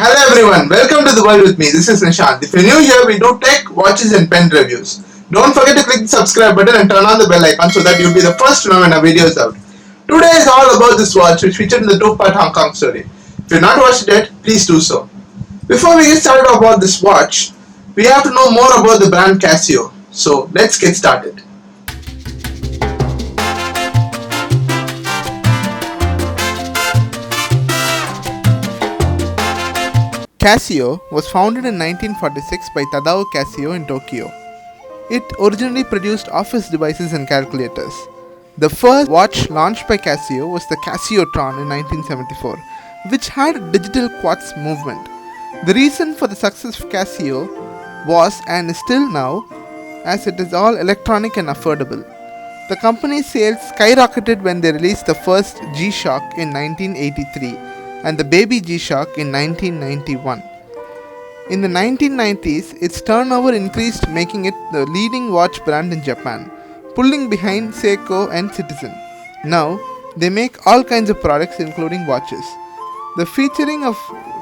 Hello everyone, welcome to the world with me. This is Nishant. If you're new here, we do tech, watches and pen reviews. Don't forget to click the subscribe button and turn on the bell icon so that you'll be the first to know when our video is out. Today is all about this watch which featured in the two-part Hong Kong story. If you've not watched it yet, please do so. Before we get started about this watch, we have to know more about the brand Casio. So let's get started. Casio was founded in 1946 by Tadao Casio in Tokyo. It originally produced office devices and calculators. The first watch launched by Casio was the Casiotron in 1974, which had a digital quartz movement. The reason for the success of Casio was and is still now, as it is all electronic and affordable. The company's sales skyrocketed when they released the first G-Shock in 1983 and the Baby G-Shock in 1991. In the 1990s, its turnover increased, making it the leading watch brand in Japan, pulling behind Seiko and Citizen. Now, they make all kinds of products including watches. The featuring of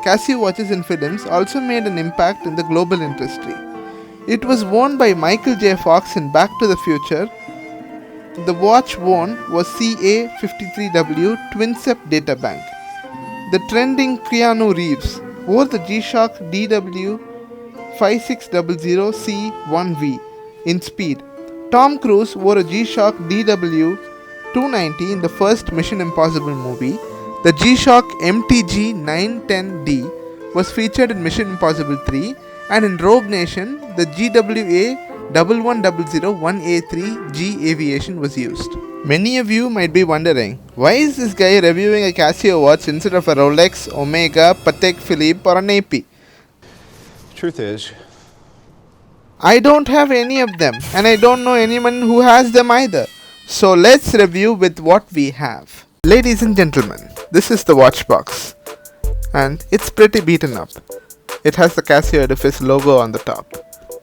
Casio watches in films also made an impact in the global industry. It was worn by Michael J. Fox in Back to the Future. The watch worn was CA53W Twinsep Databank. The trending Keanu Reeves wore the G-Shock DW5600C1V in Speed. Tom Cruise wore a G-Shock DW290 in the first Mission Impossible movie. The G-Shock MTG910D was featured in Mission Impossible 3, and in Rogue Nation, the GWA 11001A3G Aviation was used. Many of you might be wondering, why is this guy reviewing a Casio watch instead of a Rolex, Omega, Patek Philippe or an AP? Truth is, I don't have any of them, and I don't know anyone who has them either. So let's review with what we have. Ladies and gentlemen, this is the watch box, and it's pretty beaten up. It has the Casio Edifice logo on the top,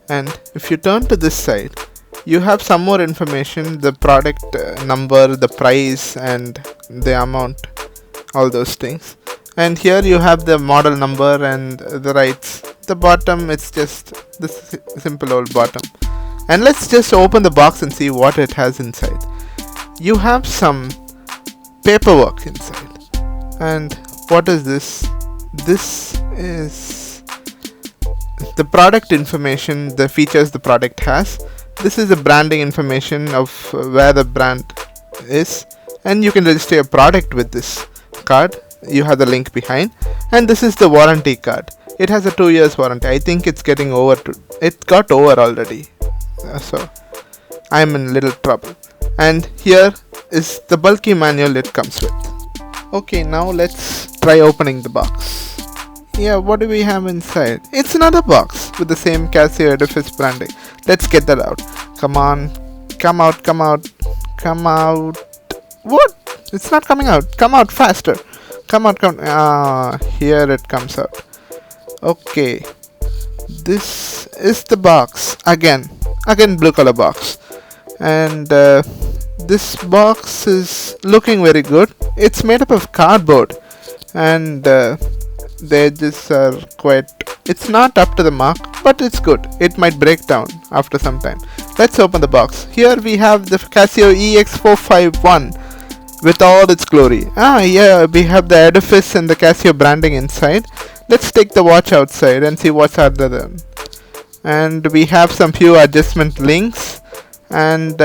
and if you turn to this side, you have some more information, the product number, the price and the amount, all those things. And here you have the model number and the rights. The bottom, it's just this simple old bottom. And let's just open the box and see what it has inside. You have some paperwork inside. And what is this? This is the product information, the features the product has. This is the branding information of where the brand is, and you can register your product with this card. You have the link behind, and this is the warranty card. It has a 2 years warranty. I think it's getting over it got over already, so I'm in little trouble. And here is the bulky manual it comes with. Okay, now let's try opening the box. Yeah, what do we have inside? It's another box with the same Casio Edifice branding. Let's get that out. Come on. Come out, come out. Come out. What? It's not coming out. Come out faster. Come out, come. Here it comes out. Okay. This is the box. Again blue color box. And this box is looking very good. It's made up of cardboard. And the edges are quite, it's not up to the mark, but it's good. It might break down after some time. Let's open the box. Here we have the Casio EX451 with all its glory. Yeah, we have the Edifice and the Casio branding inside. Let's take the watch outside and see what's under them. And we have some few adjustment links and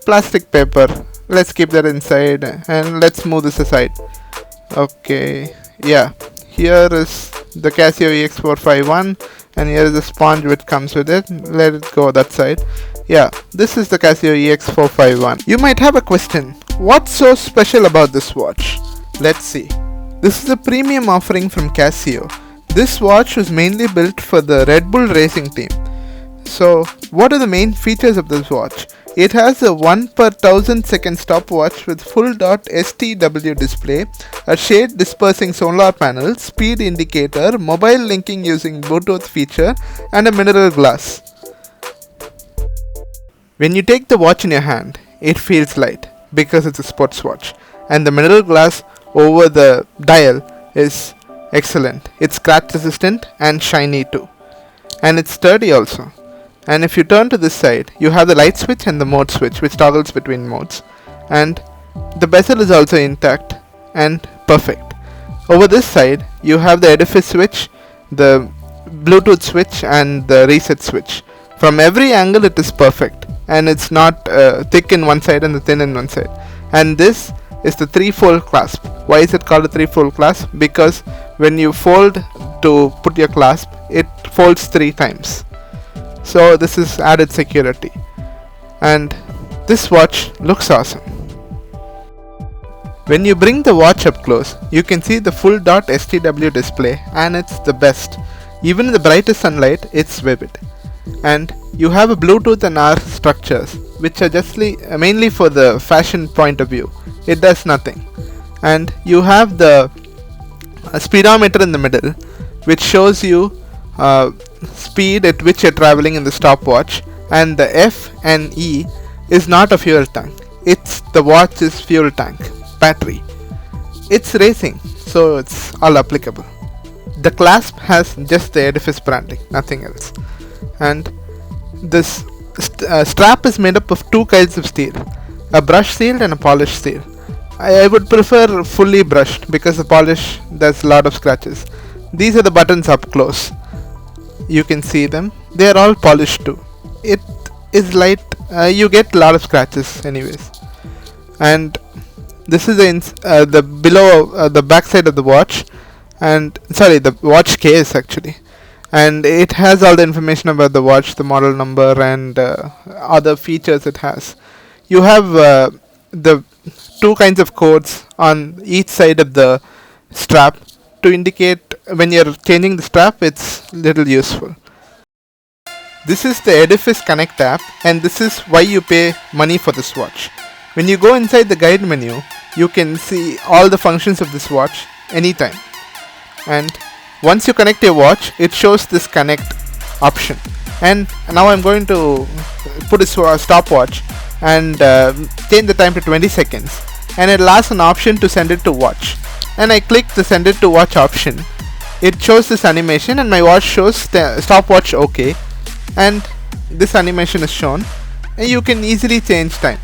plastic paper. Let's keep that inside and let's move this aside. Okay, yeah. Here is the Casio EX451 and here is the sponge which comes with it. Let it go that side. Yeah, this is the Casio EX451. You might have a question. What's so special about this watch? Let's see. This is a premium offering from Casio. This watch was mainly built for the Red Bull racing team. So, what are the main features of this watch? It has a 1 per 1000 second stopwatch with full dot STW display, a shade dispersing solar panel, speed indicator, mobile linking using Bluetooth feature, and a mineral glass. When you take the watch in your hand, it feels light because it's a sports watch, and the mineral glass over the dial is excellent. It's scratch resistant and shiny too, and it's sturdy also. And if you turn to this side, you have the light switch and the mode switch, which toggles between modes, and the bezel is also intact and perfect. Over this side, you have the edifice switch, the Bluetooth switch, and the reset switch. From every angle, it is perfect, and it's not thick in one side and thin in one side. And this is the three-fold clasp. Why is it called a three-fold clasp? Because when you fold to put your clasp, it folds 3 times. So this is added security, and this watch looks awesome. When you bring the watch up close, you can see the full dot STW display, and it's the best. Even in the brightest sunlight, it's vivid. And you have a Bluetooth and R structures, which are just mainly for the fashion point of view. It does nothing. And you have the speedometer in the middle, which shows you speed at which you're traveling in the stopwatch, and the F and E is not a fuel tank. It's the watch's fuel tank, battery. It's racing, so it's all applicable. The clasp has just the edifice branding, nothing else. And this strap is made up of 2 kinds of steel, a brush sealed and a polished steel. I would prefer fully brushed because the polish does a lot of scratches. These are the buttons up close. You can see them. They are all polished too. It is light. You get a lot of scratches anyways. And this is the below the back side of the watch, and sorry, the watch case actually. And it has all the information about the watch, the model number, and other features it has. You have the 2 kinds of codes on each side of the strap to indicate when you're changing the strap. It's little useful. This is the Edifice Connect app, and this is why you pay money for this watch. When you go inside the guide menu, you can see all the functions of this watch anytime. And once you connect your watch, it shows this connect option. And now I'm going to put a stopwatch and change the time to 20 seconds, and it'll ask an option to send it to watch, and I click the send it to watch option. It shows this animation, and my watch shows stopwatch OK, and this animation is shown, and you can easily change time,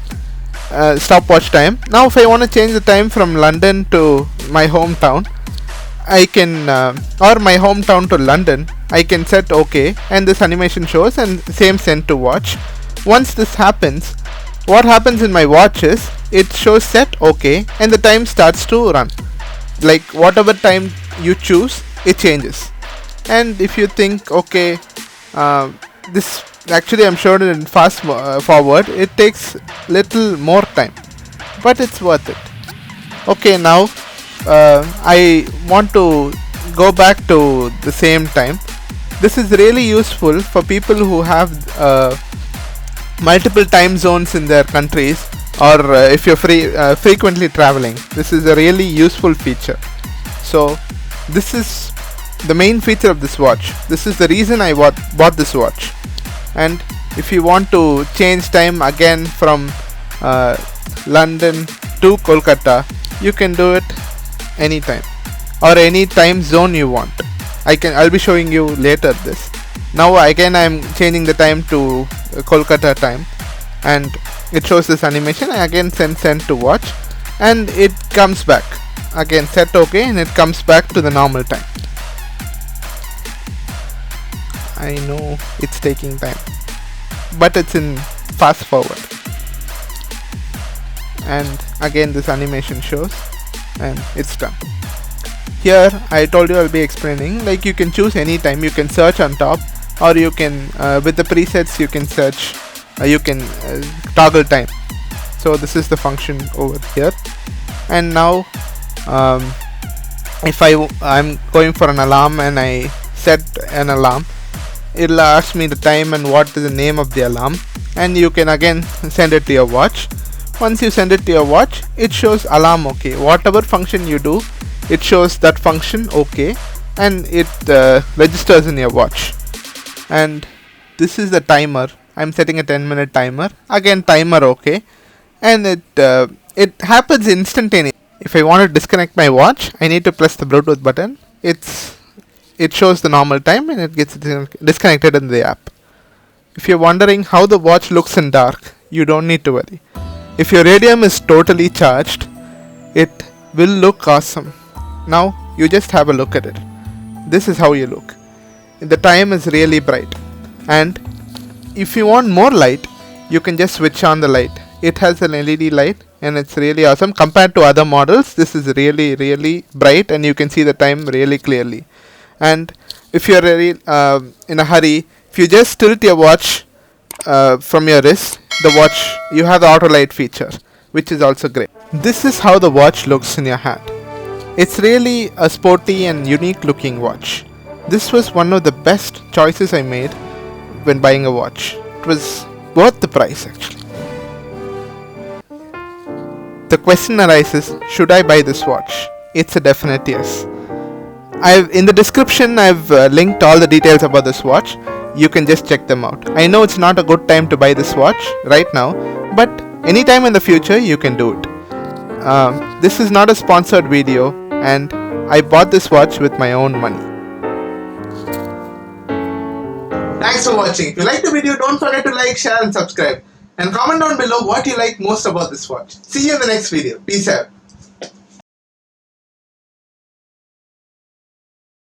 stopwatch time. Now if I want to change the time from London to my hometown, I can or my hometown to London, I can set OK, and this animation shows, and same send to watch. Once this happens, what happens in my watch is it shows set OK, and the time starts to run. Like whatever time you choose, it changes. And if you think, okay, this actually I'm showing it in fast forward, it takes little more time, but it's worth it. Okay, now I want to go back to the same time. This is really useful for people who have multiple time zones in their countries, or if you're frequently traveling. This is a really useful feature. So this is the main feature of this watch. This is the reason I bought this watch. And if you want to change time again from London to Kolkata, you can do it anytime, or any time zone you want. I'll be showing you later this. Now again I'm changing the time to Kolkata time, and it shows this animation. I again send to watch, and it comes back. Again set OK, and it comes back to the normal time. I know it's taking time, but it's in fast forward. And again this animation shows, and it's done. Here I told you I'll be explaining, like you can choose any time. You can search on top, or you can with the presets you can search, you can toggle time. So this is the function over here. And now if I'm going for an alarm and I set an alarm, it'll ask me the time and what is the name of the alarm, and you can again send it to your watch. Once you send it to your watch, it shows alarm OK. Whatever function you do, it shows that function OK, and it registers in your watch. And this is the timer. I'm setting a 10-minute timer. Again timer OK, and it happens instantaneously. If I want to disconnect my watch, I need to press the Bluetooth button, it shows the normal time and it gets disconnected in the app. If you're wondering how the watch looks in dark, you don't need to worry. If your radium is totally charged, it will look awesome. Now you just have a look at it. This is how you look. The time is really bright, and if you want more light, you can just switch on the light. It has an LED light and it's really awesome. Compared to other models, this is really bright and you can see the time really clearly. And if you're really in a hurry, if you just tilt your watch from your wrist, the watch, you have the auto light feature, which is also great. This is how the watch looks in your hand. It's really a sporty and unique looking watch. This was one of the best choices I made when buying a watch. It was worth the price actually. The question arises, should I buy this watch? It's a definite yes. In the description I've linked all the details about this watch. You can just check them out. I know it's not a good time to buy this watch right now, but anytime in the future you can do it. This is not a sponsored video, and I bought this watch with my own money. Thanks for watching. If you like the video, don't forget to like, share and subscribe. And comment down below what you like most about this watch. See you in the next video. Peace out.